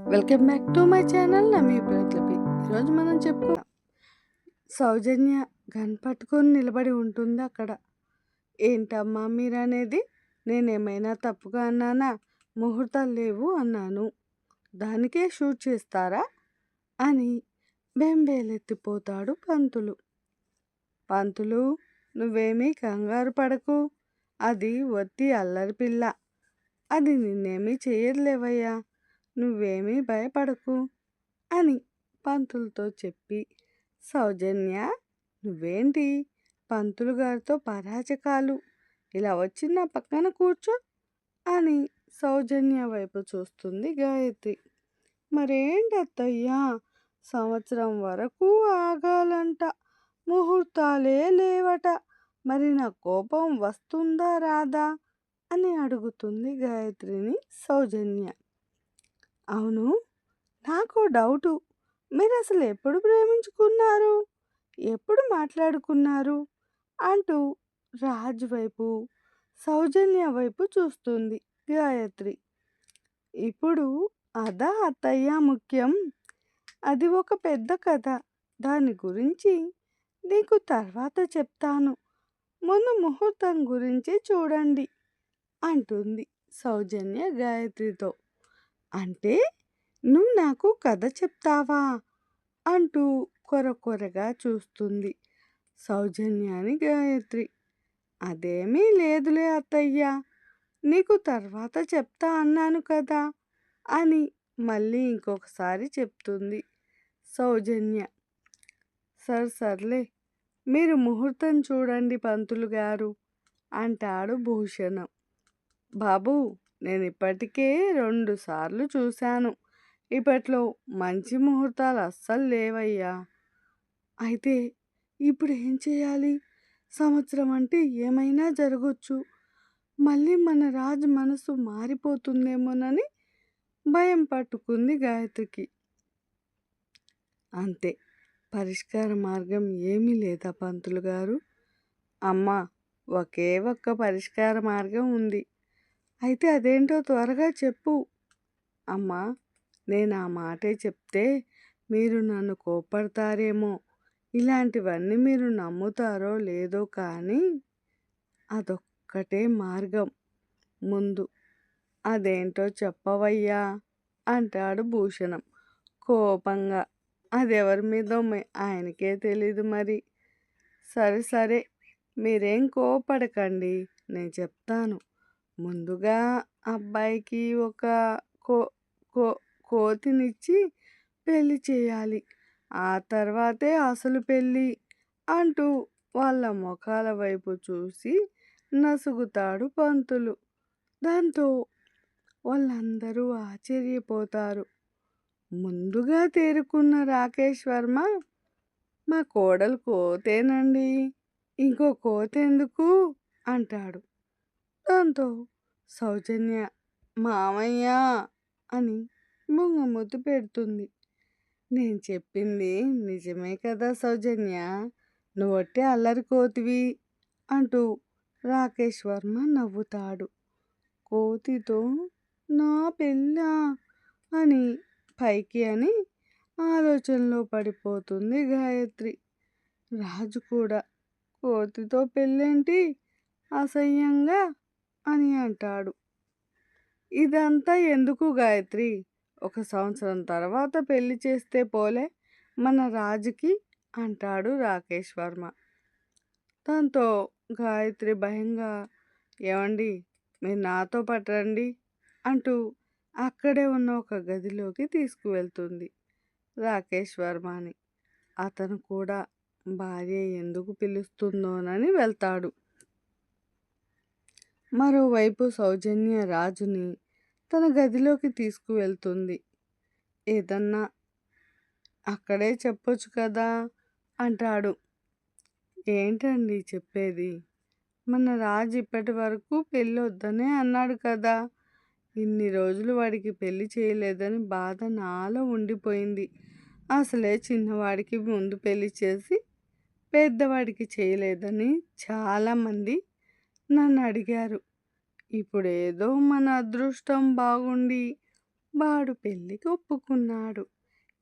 Welcome back to my channel. నా మీ ప్రతిలిపి. ఈరోజు మనం చెప్పుకుందాం. సౌజన్య గన్ పట్టుకొని నిలబడి ఉంటుంది అక్కడ. ఏంటమ్మా మీరనేది? నేనేమైనా తప్పుగా అన్నానా? ముహూర్తాలు లేవు అన్నాను. దానికే షూట్ చేస్తారా అని బెంబేలెత్తిపోతాడు పంతులు. పంతులు, నువ్వేమీ కంగారు పడకు. అది వట్టి అల్లరి పిల్ల. అది నిన్నేమీ చేయలేవయ్యా. నువ్వేమీ భయపడకు అని పంతులతో చెప్పి, సౌజన్య, నువ్వేంటి పంతులు గారితో పరాచకాలు, ఇలా వచ్చి నా పక్కన కూర్చో అని సౌజన్య వైపు చూస్తుంది గాయత్రి. మరేంటి అత్తయ్యా, సంవత్సరం వరకు ఆగాలంట, ముహూర్తాలే లేవట, మరి నా కోపం వస్తుందా రాదా అని అడుగుతుంది గాయత్రిని సౌజన్య. అవును, నాకు డౌటు. మీరు అసలు ఎప్పుడు ప్రేమించుకున్నారు, ఎప్పుడు మాట్లాడుకున్నారు అంటూ రాజు వైపు సౌజన్య వైపు చూస్తుంది గాయత్రి. ఇప్పుడు అదా అత్తయ్య ముఖ్యం. అది ఒక పెద్ద కథ. దాని గురించి నీకు తర్వాత చెప్తాను. ముందు ముహూర్తం గురించి చూడండి అంటుంది సౌజన్య గాయత్రితో. అంటే నువ్వు నాకు కథ చెప్తావా అంటూ కొరకొరగా చూస్తుంది సౌజన్యాని గాయత్రి. అదేమీ లేదులే అత్తయ్య, నీకు తర్వాత చెప్తా అన్నాను కదా అని మళ్ళీ ఇంకొకసారి చెప్తుంది సౌజన్య. సర్లే, మీరు ముహూర్తం చూడండి పంతులు గారు అంటాడు భూషణం. బాబు, నేను ఇప్పటికే 2 సార్లు చూశాను. ఇప్పట్లో మంచి ముహూర్తాలు అస్సలు లేవయ్యా. అయితే ఇప్పుడు ఏం చేయాలి? సంవత్సరం అంటే ఏమైనా జరగచ్చు. మళ్ళీ మన రాజు మనసు మారిపోతుందేమోనని భయం పట్టుకుంది గాయత్రికి. అంతే, పరిష్కార మార్గం ఏమీ లేదా పంతులు గారు? అమ్మా, ఒకే ఒక్క పరిష్కార మార్గం ఉంది. అయితే అదేంటో త్వరగా చెప్పు. అమ్మా, నేను ఆ మాటే చెప్తే మీరు నన్ను కోపడతారేమో, ఇలాంటివన్నీ మీరు నమ్ముతారో లేదో కానీ అదొక్కటే మార్గం. ముందు అదేంటో చెప్పవయ్యా అంటాడు భూషణం కోపంగా. అదెవరి మీదో ఆయనకే తెలీదు మరి. సరే, మీరేం కోపడకండి, నేను చెప్తాను. ముందుగా అబ్బాయికి ఒక కో కో కోతినిచ్చి పెళ్లి చేయాలి. ఆ తర్వాతే అసలు పెళ్ళి అంటూ వాళ్ళ ముఖాల వైపు చూసి నసుగుతాడు పంతులు. దాంతో వాళ్ళందరూ ఆశ్చర్యపోతారు. ముందుగా తేరుకున్న రాకేష్ వర్మ, మా కోడలు కోతేనండి, ఇంకో కోతెందుకు అంటాడు. దాంతో సౌజన్య మామయ్య అని బొంగమూతి పెడుతుంది. నేను చెప్పింది నిజమే కదా సౌజన్య, నువ్వొట్టే అల్లరి కోతివి అంటూ రాకేష్ వర్మ నవ్వుతాడు. కోతితో నా పెళ్ళా అని పైకి అని ఆలోచనలో పడిపోతుంది గాయత్రి. రాజు కూడా కోతితో పెళ్ళేంటి అసహ్యంగా అని అంటాడు. ఇదంతా ఎందుకు గాయత్రి? 1 సంవత్సరం తర్వాత పెళ్లి చేస్తే పోలే మన రాజుకి అంటాడు రాకేష్ వర్మ. దాంతో గాయత్రి భయంగా, ఏమండి, మీరు నాతో పాటు రండి అంటూ అక్కడే ఉన్న ఒక గదిలోకి తీసుకువెళ్తుంది రాకేష్ వర్మని. అతను కూడా భార్య ఎందుకు పిలుస్తుందోనని వెళ్తాడు. మరోవైపు సౌజన్య రాజుని తన గదిలోకి తీసుకువెళ్తుంది. ఏదన్నా అక్కడే చెప్పొచ్చు కదా అంటాడు. ఏంటండి చెప్పేది? మన రాజు ఇప్పటి వరకు పెళ్ళి వద్దనే అన్నాడు కదా. ఇన్ని రోజులు వాడికి పెళ్లి చేయలేదని బాధ నాలో ఉండిపోయింది. అసలే చిన్నవాడికి ముందు పెళ్లి చేసి పెద్దవాడికి చేయలేదని చాలామంది నన్ను అడిగారు. ఇప్పుడేదో మన అదృష్టం బాగుండి వాడు పెళ్ళికి ఒప్పుకున్నాడు.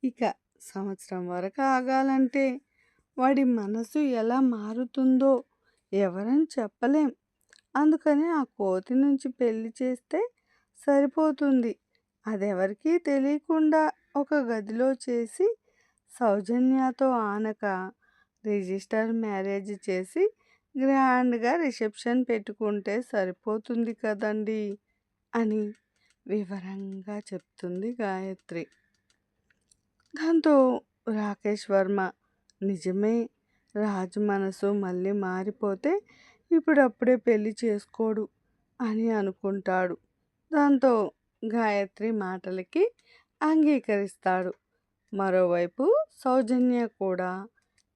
ఇక సంవత్సరం వరకు ఆగాలంటే వాడి మనసు ఎలా మారుతుందో ఎవరని చెప్పలేం. అందుకని ఆ కోతి నుంచి పెళ్లి చేస్తే సరిపోతుంది. అదెవరికీ తెలియకుండా ఒక గదిలో చేసి సౌజన్యతో ఆనక రిజిస్టర్ మ్యారేజ్ చేసి గ్రాండ్‌గా రిసెప్షన్ పెట్టుకుంటే సరిపోతుంది కదండీ! అని వివరంగా చెప్తుంది గాయత్రి. దాంతో రాకేష్ వర్మ నిజమే, రాజు మనసు మళ్ళీ మారిపోతే ఇప్పుడప్పుడే పెళ్లి చేసుకోడు అని అనుకుంటాడు. దాంతో గాయత్రి మాటలకి అంగీకరిస్తాడు. మరోవైపు సౌజన్య కూడా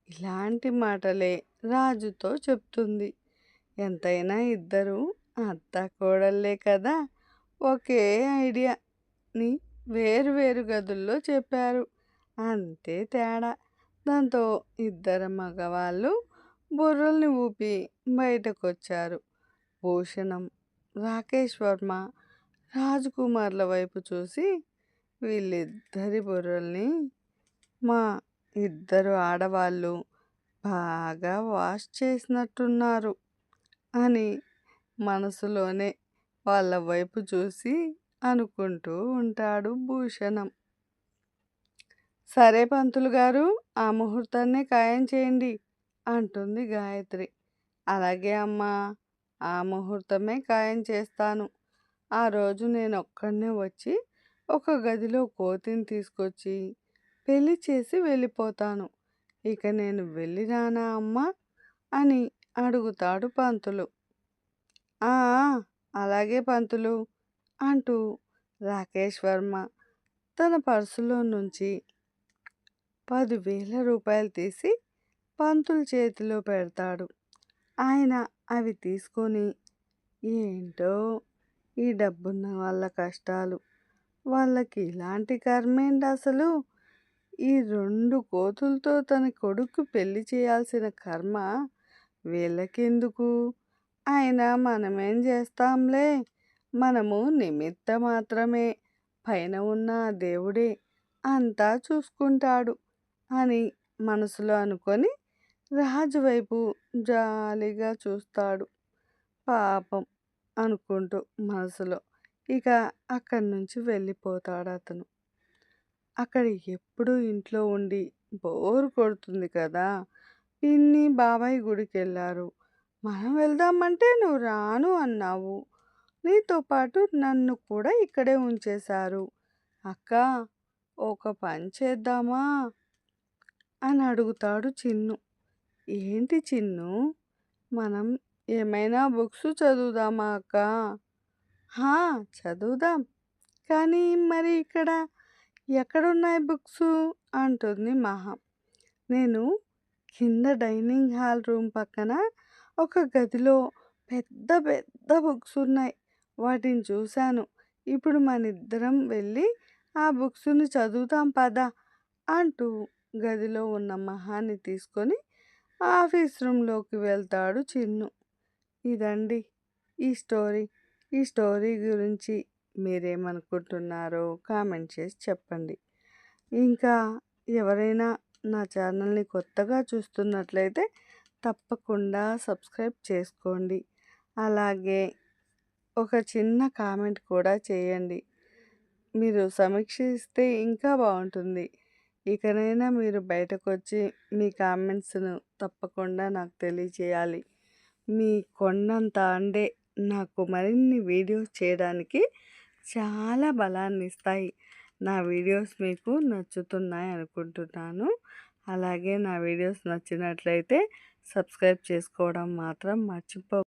ఇలాంటి మాటలే రాజుతో చెప్తుంది. ఎంతైనా ఇద్దరు అత్తాకోడళ్ళే కదా! ఒకే ఐడియాని వేరు వేరు గదుల్లో చెప్పారు. అంతే తేడా. దాంతో ఇద్దరు మగవాళ్ళు బుర్రల్ని ఊపి బయటకొచ్చారు. భూషణం, రాకేష్ వర్మ రాజ్కుమార్ల వైపు చూసి వీళ్ళిద్దరి బుర్రల్ని మా ఇద్దరు ఆడవాళ్ళు బాగా వాష్ చేసినట్టున్నారు అని మనసులోనే వాళ్ళ వైపు చూసి అనుకుంటూ ఉంటాడు భూషణం. సరే పంతులు గారు, ఆ ముహూర్తాన్నే ఖాయం చేయండి అంటుంది గాయత్రి. అలాగే అమ్మా, ఆ ముహూర్తమే ఖాయం చేస్తాను. ఆ రోజు నేనొక్కడినే వచ్చి ఒక గదిలో కోతిని తీసుకొచ్చి పెళ్లి చేసి వెళ్ళిపోతాను. ఇక నేను వెళ్ళి రానా అమ్మా అని అడుగుతాడు పంతులు. ఆ అలాగే పంతులు అంటూ రాకేష్ వర్మ తన పర్సులో నుంచి 10,000 రూపాయలు తీసి పంతులు చేతిలో పెడతాడు. ఆయన అవి తీసుకొని ఏంటో ఈ డబ్బున్న వాళ్ళ కష్టాలు, వాళ్ళకి ఇలాంటి కర్మేంటి అసలు, ఈ 2 కోతులతో తన కొడుకు పెళ్లి చేయాల్సిన కర్మ వీళ్ళకెందుకు, అయినా మనమేం చేస్తాంలే, మనము నిమిత్త మాత్రమే, పైన ఉన్న ఆ దేవుడే అంతా చూసుకుంటాడు అని మనసులో అనుకొని రాజు వైపు జాలిగా చూస్తాడు. పాపం అనుకుంటూ మనసులో. ఇక అక్కడి నుంచి వెళ్ళిపోతాడు అతను. అక్కడ ఎప్పుడూ ఇంట్లో ఉండి బోర్ కొడుతుంది కదా! పిన్ని, బాబాయ్ గుడికెళ్ళారు. మనం వెళ్దామంటే నువ్వు రాను అన్నావు. నీతో పాటు నన్ను కూడా ఇక్కడే ఉంచేశారు. అక్కా, ఒక పని చేద్దామా అని అడుగుతాడు చిన్ను. ఏంటి చిన్ను? మనం ఏమైనా బుక్స్ చదువుదామా అక్కా? హా, చదువుదాం. కానీ మరి ఇక్కడ ఎక్కడున్నాయి బుక్సు అంటుంది మహా. నేను కింద డైనింగ్ హాల్ రూమ్ పక్కన ఒక గదిలో పెద్ద పెద్ద బుక్స్ ఉన్నాయి. వాటిని చూశాను. ఇప్పుడు మనిద్దరం వెళ్ళి ఆ బుక్స్ని చదువుతాం పద అంటూ గదిలో ఉన్న మహాని తీసుకొని ఆఫీస్ రూమ్లోకి వెళ్తాడు చిన్ను. ఇదండి ఈ స్టోరీ. ఈ స్టోరీ గురించి మీరేమనుకుంటున్నారో కామెంట్ చేసి చెప్పండి. ఇంకా ఎవరైనా నా ఛానల్ని కొత్తగా చూస్తున్నట్లయితే తప్పకుండా సబ్స్క్రైబ్ చేసుకోండి. అలాగే ఒక చిన్న కామెంట్ కూడా చేయండి. మీరు సమీక్షిస్తే ఇంకా బాగుంటుంది. ఇకనైనా మీరు బయటకొచ్చి మీ కామెంట్స్ను తప్పకుండా నాకు తెలియచేయాలి. మీ కొండంత అండే నాకు మరిన్ని వీడియోస్ చేయడానికి చాలా బలాన్ని ఇస్తాయి. నా వీడియోస్ మీకు నచ్చుతున్నాయి అనుకుంటున్నాను. అలాగే నా వీడియోస్ నచ్చినట్లయితే సబ్స్క్రైబ్ చేసుకోవడం మాత్రం మర్చిపో